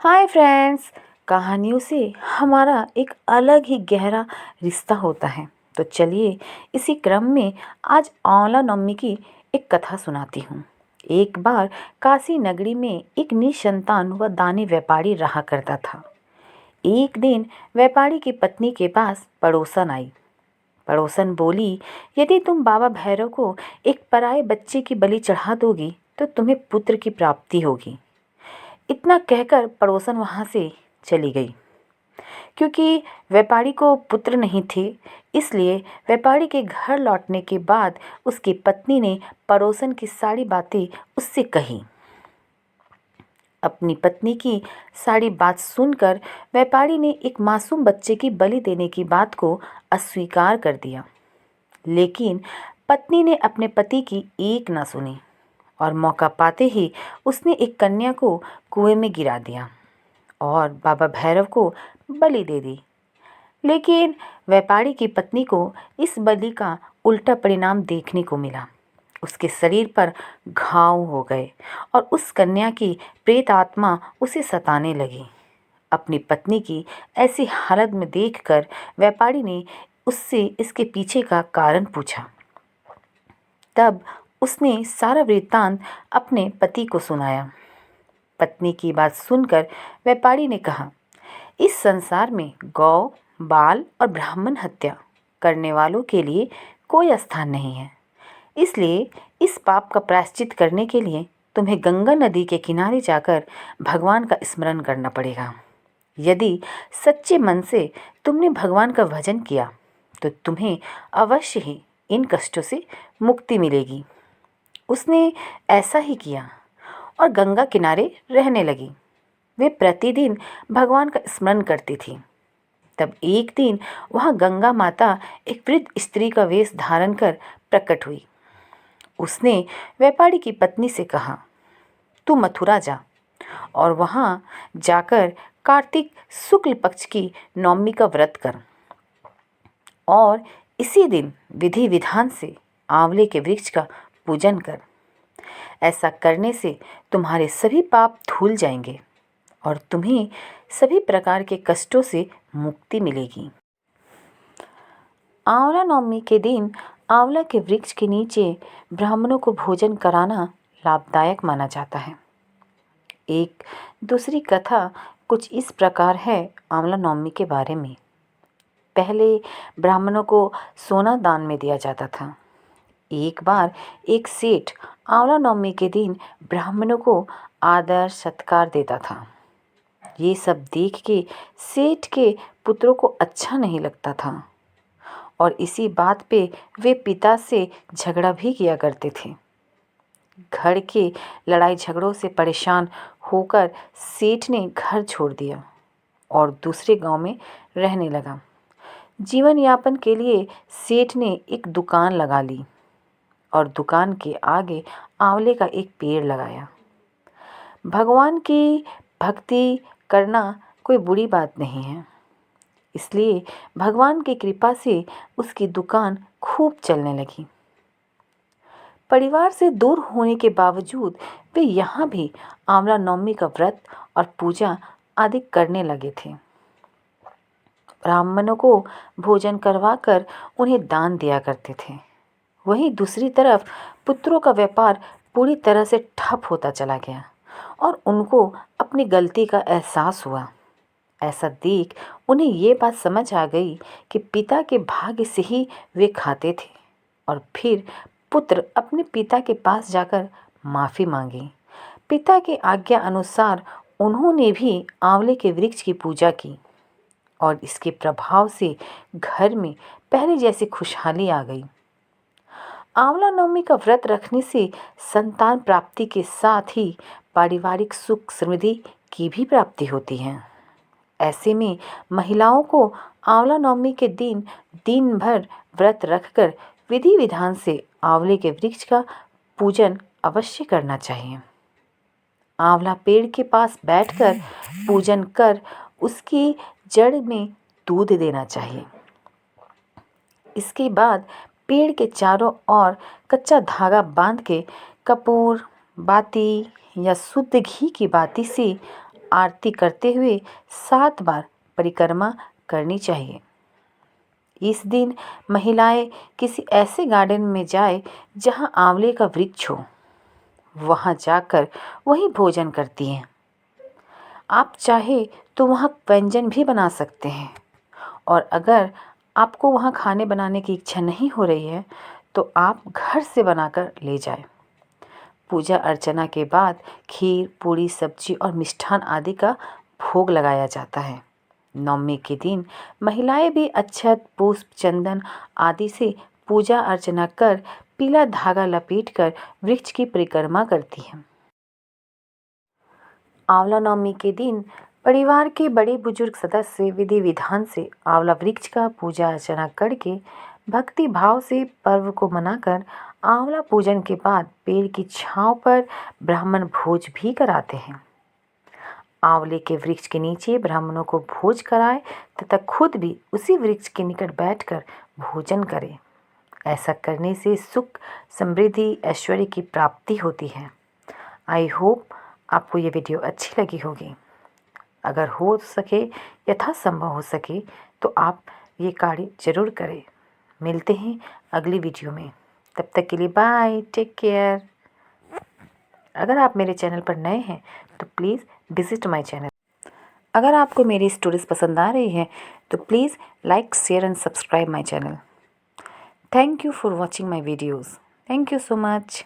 Hi friends. कहानियों से हमारा एक अलग ही गहरा रिश्ता होता है। तो चलिए इसी क्रम में आज आंवला नवमी की एक कथा सुनाती हूँ। एक बार काशी नगरी में एक निसंतान व दानी व्यापारी रहा करता था। एक दिन व्यापारी की पत्नी के पास पड़ोसन आई। पड़ोसन बोली, यदि तुम बाबा भैरव को एक पराये बच्चे की बलि चढ़ा दोगी तो तुम्हें पुत्र की प्राप्ति होगी। इतना कहकर पड़ोसन वहाँ से चली गई। क्योंकि व्यापारी को पुत्र नहीं थे, इसलिए व्यापारी के घर लौटने के बाद उसकी पत्नी ने पड़ोसन की सारी बातें उससे कही। अपनी पत्नी की सारी बात सुनकर व्यापारी ने एक मासूम बच्चे की बलि देने की बात को अस्वीकार कर दिया। लेकिन पत्नी ने अपने पति की एक न सुनी और मौका पाते ही उसने एक कन्या को कुएं में गिरा दिया और बाबा भैरव को बलि दे दी। लेकिन व्यापारी की पत्नी को इस बलि का उल्टा परिणाम देखने को मिला। उसके शरीर पर घाव हो गए और उस कन्या की प्रेत आत्मा उसे सताने लगी। अपनी पत्नी की ऐसी हालत में देखकर व्यापारी ने उससे इसके पीछे का कारण पूछा। तब उसने सारा वृत्तांत अपने पति को सुनाया। पत्नी की बात सुनकर व्यापारी ने कहा, इस संसार में गौ, बाल और ब्राह्मण हत्या करने वालों के लिए कोई स्थान नहीं है। इसलिए इस पाप का प्रायश्चित करने के लिए तुम्हें गंगा नदी के किनारे जाकर भगवान का स्मरण करना पड़ेगा। यदि सच्चे मन से तुमने भगवान का भजन किया तो तुम्हें अवश्य ही इन कष्टों से मुक्ति मिलेगी। उसने ऐसा ही किया और गंगा किनारे रहने लगी। वे प्रतिदिन भगवान का स्मरण करती थी। तब एक दिन वहाँ गंगा माता एक वृद्ध स्त्री का वेश धारण कर प्रकट हुई। उसने व्यापारी की पत्नी से कहा, तू मथुरा जा और वहाँ जाकर कार्तिक शुक्ल पक्ष की नवमी का व्रत कर और इसी दिन विधि विधान से आंवले के वृक्ष का पूजन कर। ऐसा करने से तुम्हारे सभी पाप धुल जाएंगे और तुम्हें सभी प्रकार के कष्टों से मुक्ति मिलेगी। आंवला नवमी के दिन आंवला के वृक्ष के नीचे ब्राह्मणों को भोजन कराना लाभदायक माना जाता है। एक दूसरी कथा कुछ इस प्रकार है आंवला नवमी के बारे में। पहले ब्राह्मणों को सोना दान में दिया जाता था। एक बार एक सेठ आंवला नवमी के दिन ब्राह्मणों को आदर सत्कार देता था। ये सब देख के सेठ के पुत्रों को अच्छा नहीं लगता था और इसी बात पे वे पिता से झगड़ा भी किया करते थे। घर के लड़ाई झगड़ों से परेशान होकर सेठ ने घर छोड़ दिया और दूसरे गांव में रहने लगा। जीवन यापन के लिए सेठ ने एक दुकान लगा ली और दुकान के आगे आंवले का एक पेड़ लगाया। भगवान की भक्ति करना कोई बुरी बात नहीं है, इसलिए भगवान की कृपा से उसकी दुकान खूब चलने लगी। परिवार से दूर होने के बावजूद वे यहाँ भी आंवला नवमी का व्रत और पूजा आदि करने लगे थे। ब्राह्मणों को भोजन करवाकर उन्हें दान दिया करते थे। वहीं दूसरी तरफ पुत्रों का व्यापार पूरी तरह से ठप होता चला गया और उनको अपनी गलती का एहसास हुआ। ऐसा देख उन्हें ये बात समझ आ गई कि पिता के भाग्य से ही वे खाते थे और फिर पुत्र अपने पिता के पास जाकर माफ़ी मांगी। पिता की आज्ञा अनुसार उन्होंने भी आंवले के वृक्ष की पूजा की और इसके प्रभाव से घर में पहले जैसी खुशहाली आ गई। आंवला नवमी का व्रत रखने से संतान प्राप्ति के साथ ही पारिवारिक सुख समृद्धि की भी प्राप्ति होती है। ऐसे में महिलाओं को आंवला नवमी के दिन दिन भर व्रत रखकर विधि विधान से आंवले के वृक्ष का पूजन अवश्य करना चाहिए। आंवला पेड़ के पास बैठकर पूजन कर उसकी जड़ में दूध देना चाहिए। इसके बाद पेड़ के चारों ओर कच्चा धागा बांध के कपूर, बाती या शुद्ध घी की बाती से आरती करते हुए 7 बार परिक्रमा करनी चाहिए। इस दिन महिलाएं किसी ऐसे गार्डन में जाए जहां आंवले का वृक्ष हो, वहां जाकर वही भोजन करती हैं। आप चाहे तो वहां व्यंजन भी बना सकते हैं, और अगर आपको वहां खाने बनाने की इच्छा नहीं हो रही है तो आप घर से बनाकर ले जाएं। पूजा अर्चना के बाद खीर, पूरी, सब्जी और मिष्ठान आदि का भोग लगाया जाता है। नवमी के दिन महिलाएं भी अक्षत, पुष्प, चंदन आदि से पूजा अर्चना कर पीला धागा लपेटकर वृक्ष की परिक्रमा करती हैं। आंवला नवमी के दिन परिवार के बड़े बुजुर्ग सदस्य विधि विधान से आंवला वृक्ष का पूजा अर्चना करके भक्ति भाव से पर्व को मनाकर आंवला पूजन के बाद पेड़ की छांव पर ब्राह्मण भोज भी कराते हैं। आंवले के वृक्ष के नीचे ब्राह्मणों को भोज कराए तथा खुद भी उसी वृक्ष के निकट बैठकर भोजन करें। ऐसा करने से सुख, समृद्धि, ऐश्वर्य की प्राप्ति होती है। आई होप आपको ये वीडियो अच्छी लगी होगी। अगर हो सके, यथासंभव हो सके तो आप ये कार्य ज़रूर करें। मिलते हैं अगली वीडियो में। तब तक के लिए बाय, टेक केयर। अगर आप मेरे चैनल पर नए हैं तो प्लीज़ विजिट माय चैनल। अगर आपको मेरी स्टोरीज़ पसंद आ रही हैं तो please like, share and subscribe my channel. Thank you for watching my videos. Thank you so much.